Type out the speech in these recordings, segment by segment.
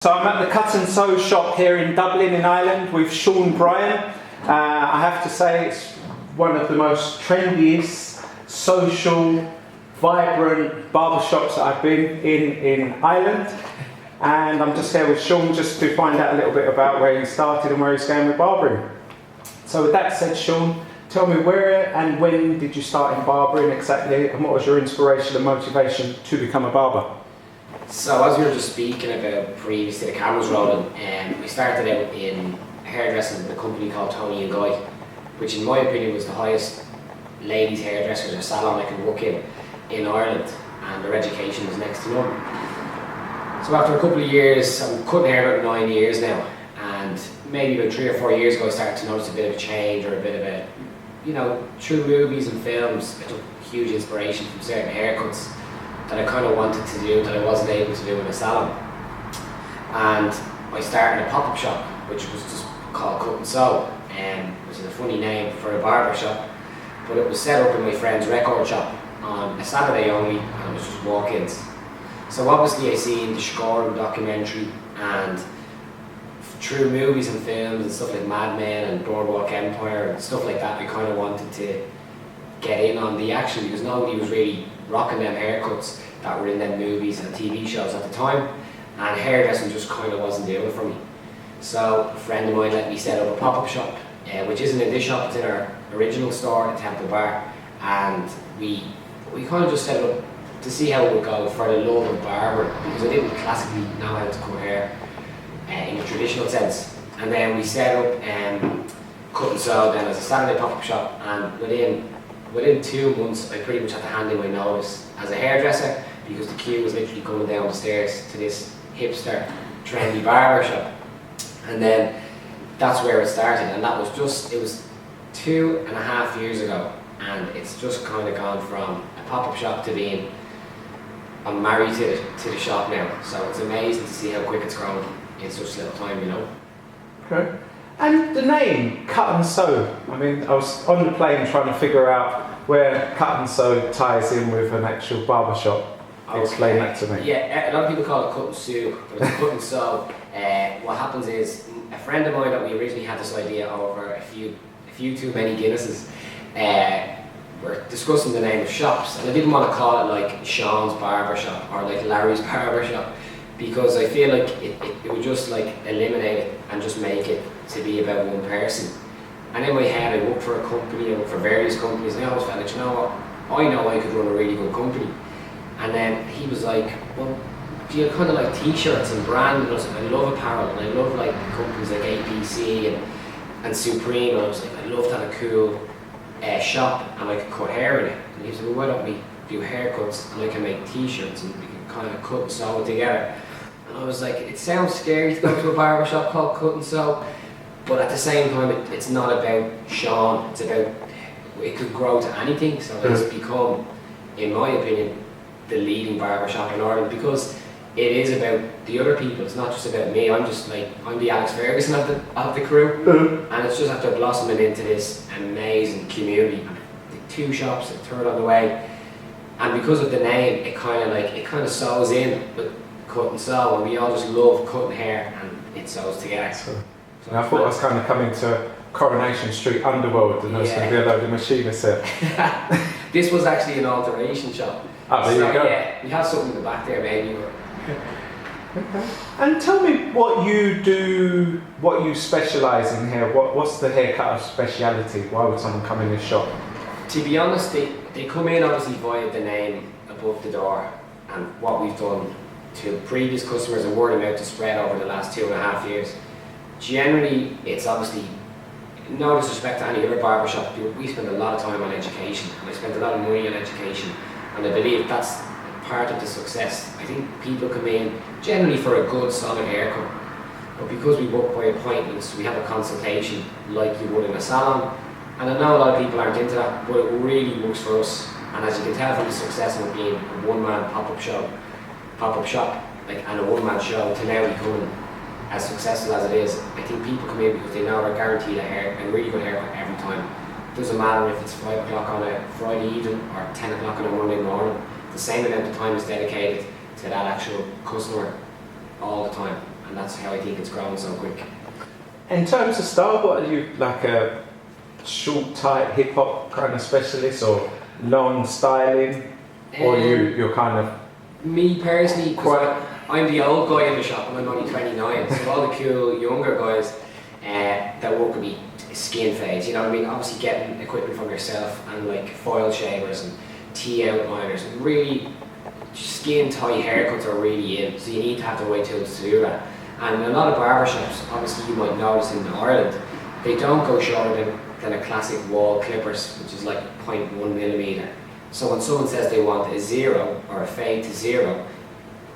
So I'm at the Cut and Sew shop here in Dublin in Ireland with Bryan. I have to say it's one of the most trendiest, social, vibrant barbershops that I've been in Ireland. And I'm just here with Sean just to find out a little bit about where he started and where he's going with barbering. So with that said, Sean, tell me where and when did you start in barbering exactly, and what was your inspiration and motivation to become a barber? So as we were just speaking about previously, the cameras rolling, we started out in hairdressing with a company called Tony and Guy, which in my opinion was the highest ladies hairdressers or salon I could work in Ireland, and their education was next to none. So after a couple of years, I'm cutting hair about 9 years now, and maybe about 3 or 4 years ago I started to notice a bit of a change, or a bit of a, through movies and films, I took huge inspiration from certain haircuts that I kind of wanted to do that I wasn't able to do in a salon. And I started a pop-up shop, which was just called Cut and Sew, which is a funny name for a barber shop, but it was set up in my friend's record shop on a Saturday only, and it was just walk-ins. So obviously I seen the Scoring documentary, and through movies and films and stuff like Mad Men and Boardwalk Empire and stuff like that, I kind of wanted to get in on the action, because nobody was really rocking them haircuts that were in them movies and TV shows at the time, and hairdressing just kind of wasn't doing it for me. So a friend of mine let me set up a pop-up shop, which isn't in this shop, it's in our original store in Temple Bar, and we kind of just set it up to see how it would go for the love of barber, because I didn't classically know how to cut hair in a traditional sense. And then we set up Cut and Sew then as a Saturday pop-up shop, and within 2 months I pretty much had to hand in my notice as a hairdresser, because the queue was literally coming down the stairs to this hipster, trendy barber shop. And then that's where it started, and that was just, it was 2.5 years ago, and it's just kind of gone from a pop-up shop to being, I'm married to the shop now. So it's amazing to see how quick it's grown in such little time, Okay. And the name, Cut and Sew, I mean, I was on the plane trying to figure out where Cut and Sew ties in with an actual barbershop. Explain that to me. Yeah, a lot of people call it Cut and Sew, but it's Cut and Sew. What happens is, a friend of mine that we originally had this idea over a few too many Guinnesses, we're discussing the name of shops, and I didn't want to call it like Sean's Barbershop or like Larry's Barbershop, because I feel like it would just like eliminate it and just make it to be about one person. And in my head I worked for a company, I worked for various companies, and I always felt like, you know what, I know I could run a really good company. And then he was like, well, do you kind of like t-shirts and brand? And I was like, I love apparel, and I love like companies like APC and Supreme, and I was like, I'd love to have a cool shop and I could cut hair in it. And he said, well, why don't we do haircuts and I can make t-shirts and we can kind of cut and sew it together. And I was like, it sounds scary to go to a barbershop called Cut and Sew, but at the same time it's not about Sean, it's about, it could grow to anything. So it's become, in my opinion, the leading barbershop in Ireland, because it is about the other people, it's not just about me. I'm just like, I'm the Alex Ferguson of the crew, and it's just after blossoming into this amazing community. The 2 shops, a third on the way, and because of the name, it kind of sews in with Cut and Sew, and we all just love cutting hair, and it sews together. So I thought I was kind of coming to Coronation Street Underworld, and there was going to be a load of machinists here. This was actually an alteration shop. Oh, there you go. Yeah, we have something in the back there, maybe. Okay. And tell me what you do, what you specialise in here. What's the haircut speciality? Why would someone come in this shop? To be honest, they come in obviously via the name above the door, and what we've done to previous customers and word of mouth to spread over the last 2.5 years. Generally, it's obviously, no disrespect to any other barbershop, we spend a lot of time on education, and I spend a lot of money on education, and I believe that's part of the success. I think people come in generally for a good solid haircut, but because we work by appointments, we have a consultation like you would in a salon, and I know a lot of people aren't into that, but it really works for us. And as you can tell from the success of it being a one-man pop-up shop, like, and a one-man show, to now becoming as successful as it is, I think people come in because they know they're guaranteed a really good haircut every time. It doesn't matter if it's 5 o'clock on a Friday evening or 10 o'clock on a Monday morning, the same amount of time is dedicated to that actual customer all the time. and that's how I think it's grown so quick. In terms of style, what are you, like a short, tight hip hop kind of specialist, or long styling, or you're kind of? Me personally, I'm the old guy in the shop and I'm only 29, so all the cool younger guys that work with me, skin fades, you know what I mean? Obviously getting equipment from yourself and like foil shavers and T-outliners, and really skin tight haircuts are really in, so you need to have the right tools to do that. And a lot of barbershops, obviously you might notice in Ireland, they don't go shorter than a classic wall clippers, which is like 0.1 millimeter. So when someone says they want a 0 or a fade to 0,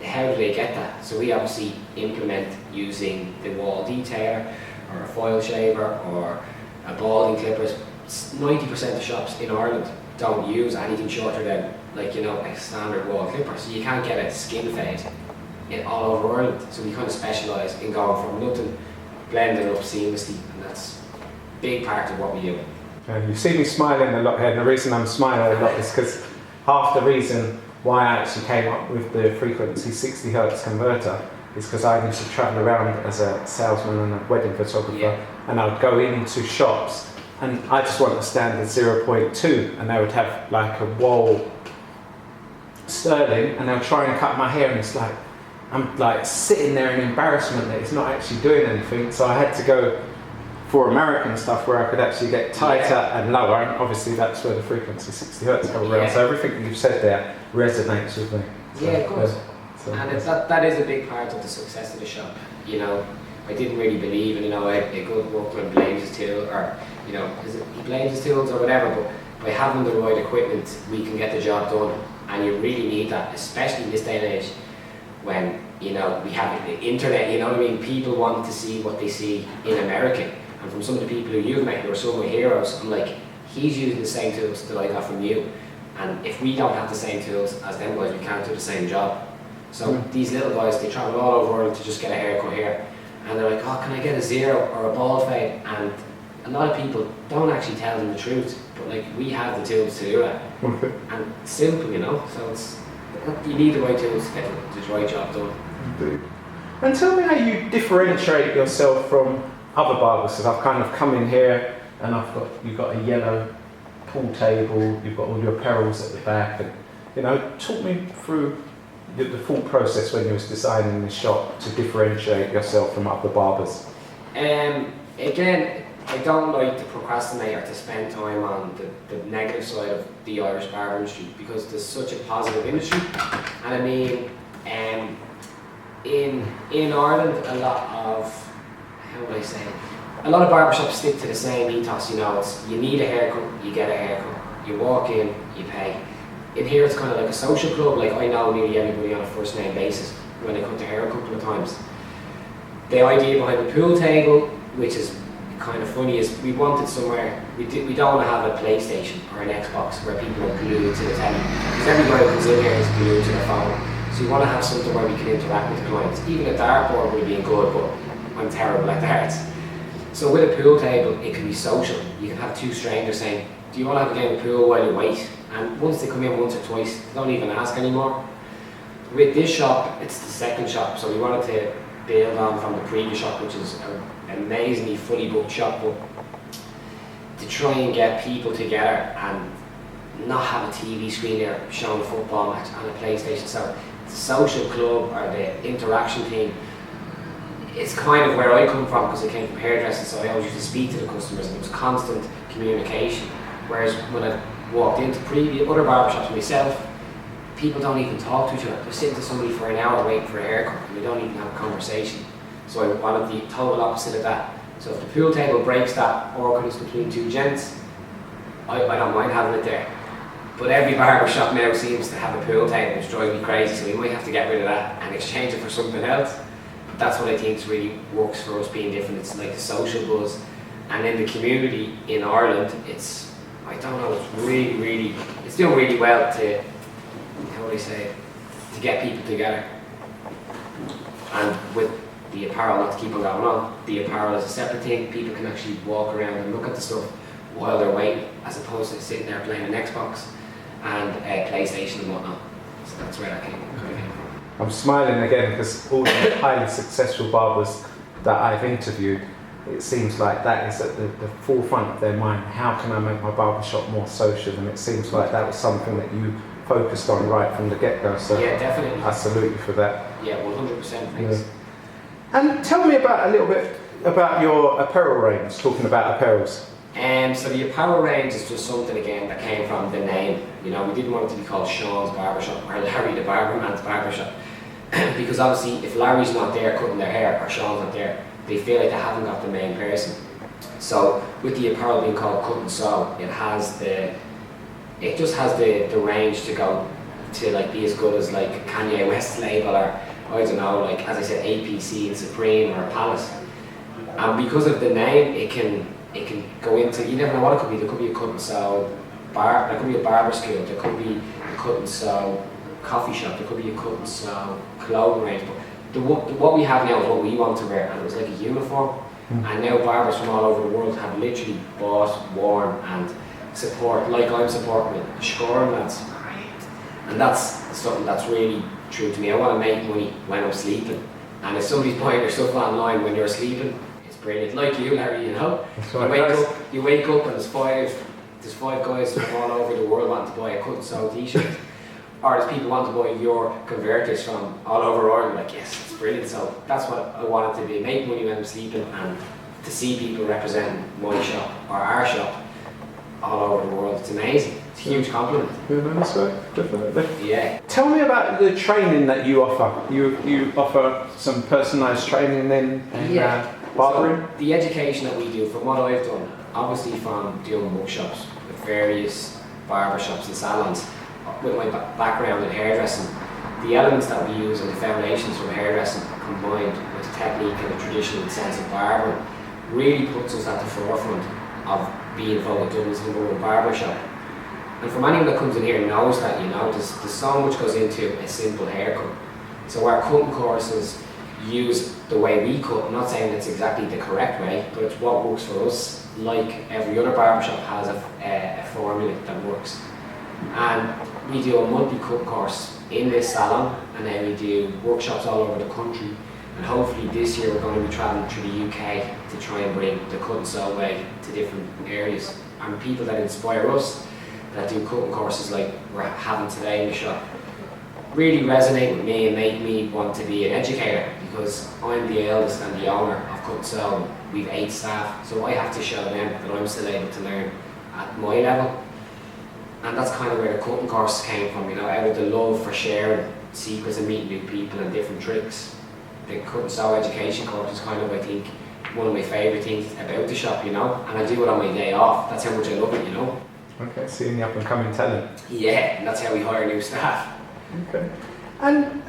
how do they get that? So we obviously implement using the wall detailer or a foil shaver or a balding clippers. 90% of shops in Ireland don't use anything shorter than, like, you know, a standard wall clipper. So you can't get a skin fade all over Ireland. So we kind of specialise in going from nothing, blending up seamlessly, and that's a big part of what we do. You see me smiling a lot here, and the reason I'm smiling a lot is because half the reason why I actually came up with the frequency 60 Hz converter is because I used to travel around as a salesman and a wedding photographer, and I would go into shops and I just want a standard 0.2, and they would have like a wall sterling, and they'll try and cut my hair, and it's like I'm like sitting there in embarrassment that it's not actually doing anything. So I had to go for American stuff where I could actually get tighter and lower, and obviously that's where the frequency 60 Hz come around. So everything you've said there resonates with me. So, of course. And that is a big part of the success of the shop. You know, I didn't really believe in, you know, a good workman blames his tool, or, you know, he blames his tools or whatever, but by having the right equipment, we can get the job done. And you really need that, especially in this day and age when, you know, we have the internet, you know what I mean? People want to see what they see in America. And from some of the people who you've met who are some of my heroes, I'm like, he's using the same tools that I got from you. And if we don't have the same tools as them guys, we can't do the same job. So these little guys, they travel all over Ireland to just get a haircut here. And they're like, oh, can I get a 0 or a bald fade? And a lot of people don't actually tell them the truth. But like, we have the tools to do that. And it's simple, you know? So it's, you need the right tools to get the right job done. Indeed. And tell me how you differentiate yourself from other barbers. Because I've kind of come in here and you've got a yellow pool table, you've got all your apparels at the back, and, you know, talk me through the full process when you was designing the shop to differentiate yourself from other barbers. Again, I don't like to procrastinate or to spend time on the negative side of the Irish barber industry, because there's such a positive industry. And I mean, in Ireland, a lot of, how would I say, a lot of barbershops stick to the same ethos, you know, it's you need a haircut, you get a haircut, you walk in, you pay. In here it's kind of like a social club, like I know nearly everybody on a first name basis when they cut their hair a couple of times. The idea behind the pool table, which is kind of funny, is we wanted somewhere, we don't want to have a PlayStation or an Xbox where people are glued to the telly, because everybody who comes in here is glued to their phone. So we want to have something where we can interact with the clients. Even a dartboard would have been good, but I'm terrible at darts. So with a pool table, it can be social. You can have two strangers saying, do you want to have a game of pool while you wait? And once they come in once or twice, they don't even ask anymore. With this shop, it's the second shop, so we wanted to build on from the previous shop, which is an amazingly fully booked shop, but to try and get people together and not have a TV screen there showing a football match and a PlayStation. So the social club or the interaction team, it's kind of where I come from, because I came from hairdressing, so I always used to speak to the customers and it was constant communication. Whereas when I walked into previous other barbershops myself, people don't even talk to each other. They're sitting to somebody for an hour waiting for a haircut and they don't even have a conversation. So I wanted the total opposite of that. So if the pool table breaks that organise between two gents, I don't mind having it there. But every barbershop now seems to have a pool table, which drives me crazy, so we might have to get rid of that and exchange it for something else. But that's what I think really works for us being different. It's like a social buzz. And in the community in Ireland, it's, I don't know, it's really, it's doing really well to, how would I say, to get people together. And with the apparel, not to keep on going on, the apparel is a separate thing. People can actually walk around and look at the stuff while they're waiting, as opposed to sitting there playing an Xbox and a PlayStation and whatnot. So that's where that came from. I'm smiling again because all the highly successful barbers that I've interviewed, it seems like that is at the forefront of their mind. How can I make my barbershop more social? And it seems like that was something that you focused on right from the get-go. So yeah, definitely. I salute you for that. Yeah, 100%. Thanks. Yeah. And tell me about a little bit about your apparel range. Talking about apparels. So the apparel range is just something again that came from the name. You know, we didn't want it to be called Sean's Barbershop or Larry the Barberman's Barbershop, because obviously if Larry's not there cutting their hair or Sean's not there, they feel like they haven't got the main person. So with the apparel being called Cut and Sew, it just has the range to go to like be as good as like Kanye West's label, or I don't know, like as I said, APC and Supreme or Palace. And because of the name, it can go into, you never know what it could be. There could be a cut and sew bar, there could be a barber school, there could be a cut and sew coffee shop, there could be a cut and sew clothing range. But what we have now is what we want to wear, and it was like a uniform. And now barbers from all over the world have literally bought, worn and support, like I'm supporting it, the Scoring lads. And that's something that's really true to me. I want to make money when I'm sleeping. And if somebody's buying your stuff online when you're sleeping, it's brilliant. Like you, Larry, you know. You wake up and there's five guys from all over the world wanting to buy a cut and sew t-shirt. Or there's people wanting to buy your converters from all over Ireland. Like, yes, it's brilliant. So that's what I want it to be. Make money when I'm sleeping, and to see people representing my shop or our shop all over the world. It's amazing. It's a huge compliment. Yeah, that's right, definitely. Yeah. Tell me about the training that you offer. You offer some personalised training then in barbering? So the education that we do, from what I've done, obviously from doing workshops with various barbershops and salons, with my background in hairdressing, the elements that we use and the foundations from hairdressing combined with the technique and the traditional sense of barbering really puts us at the forefront of being voted Dublin's #1 barbershop. And from anyone that comes in here knows that, you know, there's so much goes into a simple haircut. So our cutting courses use the way we cut. I'm not saying it's exactly the correct way, but it's what works for us. Like every other barbershop has a formula that works. And we do a monthly cut course in this salon, and then we do workshops all over the country. And hopefully this year we're going to be travelling through the UK to try and bring the cut and sew way to different areas. And people that inspire us, that do cutting courses like we're having today in the shop, really resonate with me and make me want to be an educator, because I'm the eldest and the owner of Cut and Sew. We've 8 staff, so I have to show them that I'm still able to learn at my level. And that's kind of where the cutting course came from, you know, out of the love for sharing secrets and meeting new people and different tricks. The Cut and Sew education course is kind of, I think, one of my favourite things about the shop, you know, and I do it on my day off. That's how much I love it, you know. Okay, seeing the up and coming talent. Yeah, and that's how we hire new staff. Okay. And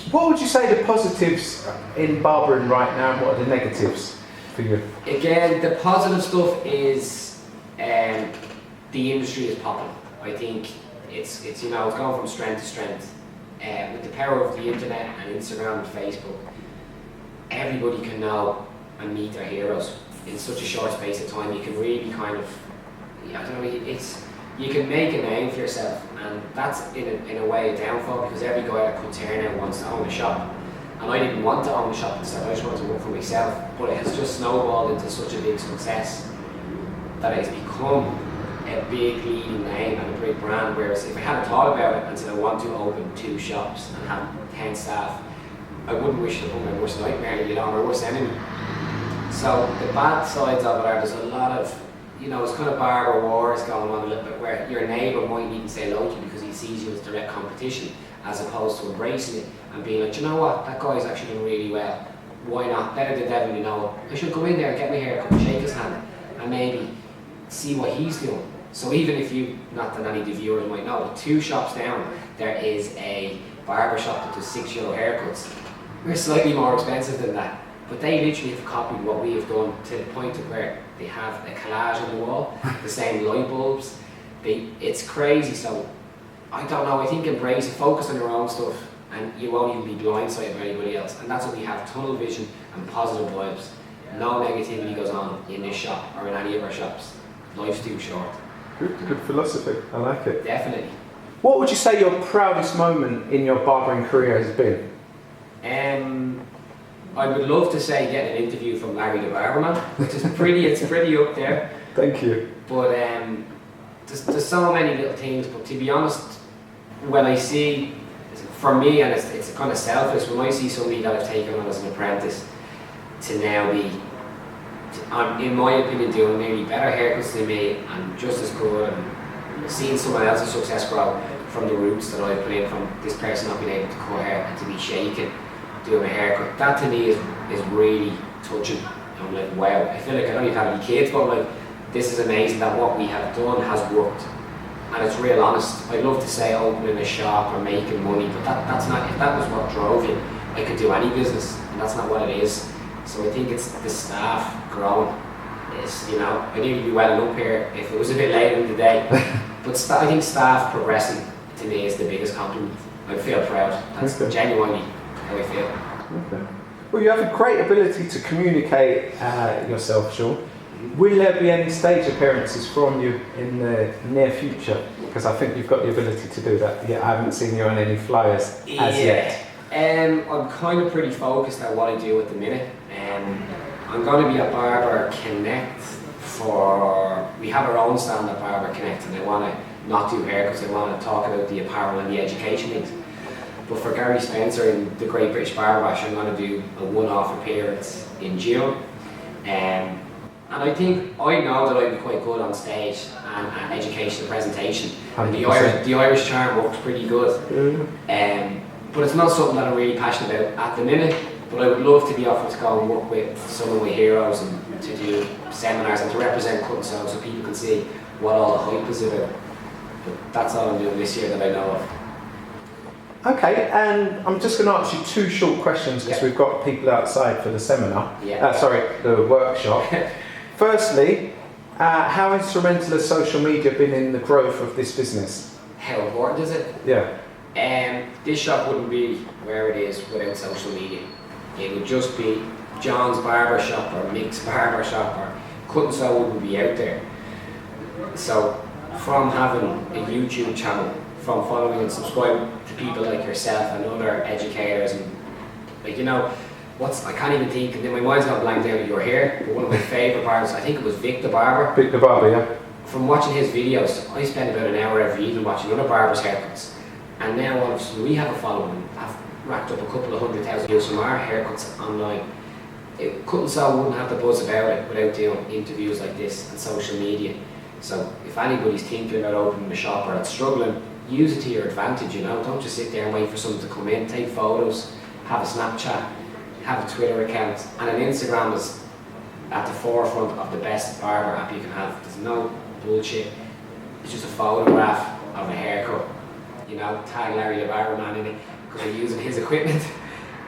what would you say the positives in barbering right now, and what are the negatives for you? Again, the positive stuff is the industry is popping. I think it's you know, it's going from strength to strength. With the power of the internet and Instagram and Facebook, everybody can know and meet their heroes in such a short space of time. You can really kind of, I don't know, you can make a name for yourself, and that's in a way a downfall, because every guy that cuts hair now wants to own a shop. And I didn't want to own a shop instead, I just wanted to work for myself, but it has just snowballed into such a big success that it's become a big leading name and a big brand. Whereas if I hadn't thought about it and said I want to open 2 shops and have 10 staff, I wouldn't wish it upon my worst nightmare, you know, my worst enemy. So the bad sides of it are there's a lot of, you know, it's kind of barber wars going on a little bit, where your neighbour might even say hello to you because he sees you as direct competition, as opposed to embracing it and being like, you know what, that guy's actually doing really well. Why not? Better the devil you know. I should go in there and get my hair cut, shake his hand, and maybe see what he's doing. So even if you, not that any of the viewers might know, but 2 shops down, there is a barbershop that does €6 haircuts. We're slightly more expensive than that, but they literally have copied what we have done to the point of where they have a collage on the wall, the same light bulbs. It's crazy. So I don't know, I think embrace it, focus on your own stuff, and you won't even be blindsided by anybody else. And that's what we have, tunnel vision and positive vibes. No negativity goes on in this shop or in any of our shops. Life's too short. Good philosophy. I like it. Definitely. What would you say your proudest moment in your barbering career has been? I would love to say getting an interview from Larry the Barberman, which is it's pretty up there. Thank you. But there's so many little things. But to be honest, when I see, for me, and it's kind of selfish, when I see somebody that I've taken on as an apprentice to now be, in my opinion, doing maybe better haircuts than me and just as good, and seeing someone else's success grow from the roots that I've put in, from this person not being able to cut hair and to be shaking doing a haircut, that to me is really touching. I'm like, wow, I feel like I don't even have any kids, but I'm like, this is amazing that what we have done has worked. And it's real honest. I'd love to say opening a shop or making money, but that's not, if that was what drove you, I could do any business, and that's not what it is. So I think it's the staff growing. It's, you know, I need to be welling up here if it was a bit later in the day. But I think staff progressing to me is the biggest compliment. I feel proud. That's genuinely how I feel. Okay. Well, you have a great ability to communicate yourself, Sean. Will there be any stage appearances from you in the near future? Because I think you've got the ability to do that. Yeah, I haven't seen you on any flyers as yet. I'm kind of pretty focused on what I do at the minute. I'm going to be at Barber Connect we have our own stand at Barber Connect, and I want to not do hair because I want to talk about the apparel and the education things. But for Gary Spencer in the Great British Barber Bash, I'm going to do a one-off appearance in June. And I think I know that I'd be quite good on stage and education and presentation. And the Irish charm works pretty good. But it's not something that I'm really passionate about at the minute. But I would love to be offered to go and work with some of my heroes and to do seminars and to represent cut and sew so people can see what all the hype is about. But that's all I'm doing this year that I know of. Okay, and I'm just going to ask you two short questions because we've got people outside for the seminar. The workshop. Firstly, how instrumental has social media been in the growth of this business? How important is it? Yeah. This shop wouldn't be where it is without social media. It would just be John's Barbershop or Mick's Barbershop, or Cut and Sew wouldn't be out there. So from having a YouTube channel, from following and subscribing to people like yourself and other educators, and like, you know, I can't even think, and then my mind's got blanked out. You're here, but one of my favourite barbers, I think it was Vic the Barber. Vic the Barber, yeah. From watching his videos, I spend about an hour every evening watching other barbers' haircuts. And now all of a sudden we have a following. I've racked up a couple of 100,000 views from our haircuts online. Cut and Sew wouldn't have the buzz about it without doing interviews like this and social media. So if anybody's thinking about opening a shop or that's struggling, use it to your advantage, you know. Don't just sit there and wait for someone to come in. Take photos, have a Snapchat, have a Twitter account, and an Instagram is at the forefront of the best barber app you can have. There's no bullshit. It's just a photograph of a haircut. You know, tag Larry the Barberman in it because you're using his equipment,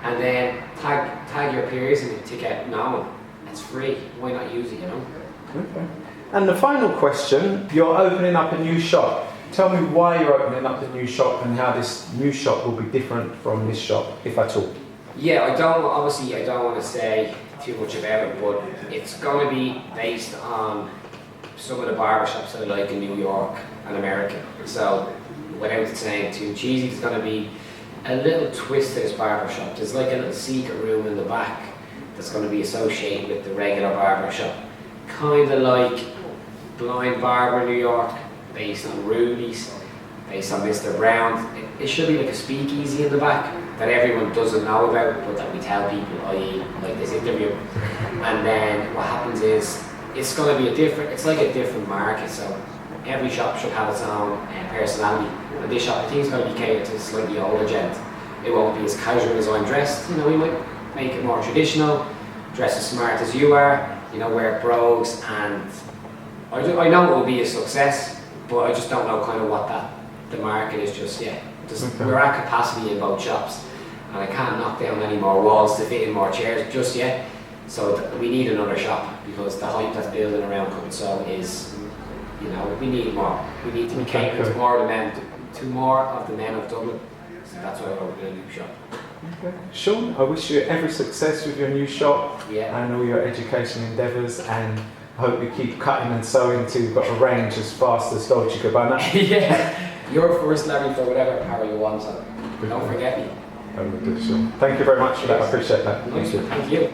and then tag your peers in it to get known. It's free. Why not use it? You know. Okay. And the final question: you're opening up a new shop. Tell me why you're opening up the new shop and how this new shop will be different from this shop, if at all. Yeah, I don't want to say too much about it, but it's going to be based on some of the barbershops I like in New York and America. So, without saying too cheesy, it's going to be a little twist to this barbershop. There's like a little secret room in the back that's going to be associated with the regular barbershop. Kind of like Blind Barber New York, based on Rudy's, based on Mr. Brown. It should be like a speakeasy in the back that everyone doesn't know about, but that we tell people, i.e. like this interview. And then what happens is, it's going to be it's like a different market, so every shop should have its own personality. And this shop, I think, is going to be catered to a slightly older gent. It won't be as casual as I'm dressed, you know, we might make it more traditional, dress as smart as you are, you know, wear brogues, and I know it will be a success, but I just don't know kind of what the market is just yet. We're at capacity in both shops, and I can't knock down any more walls to fit in more chairs just yet. So we need another shop because the hype that's building around Cut and Sew is, you know, we need more. We need to be catering to more of the men of Dublin. So that's why we're opening a new shop. Okay. Sean, I wish you every success with your new shop and all your education endeavours, and I hope you keep cutting and sewing till you've got a range as fast as Dolce & Gabbana. Yeah. You're first, Larry, for whatever apparel you want, so don't forget me. I will do so. Thank you very much for that. I appreciate that. Nice one. Thank you.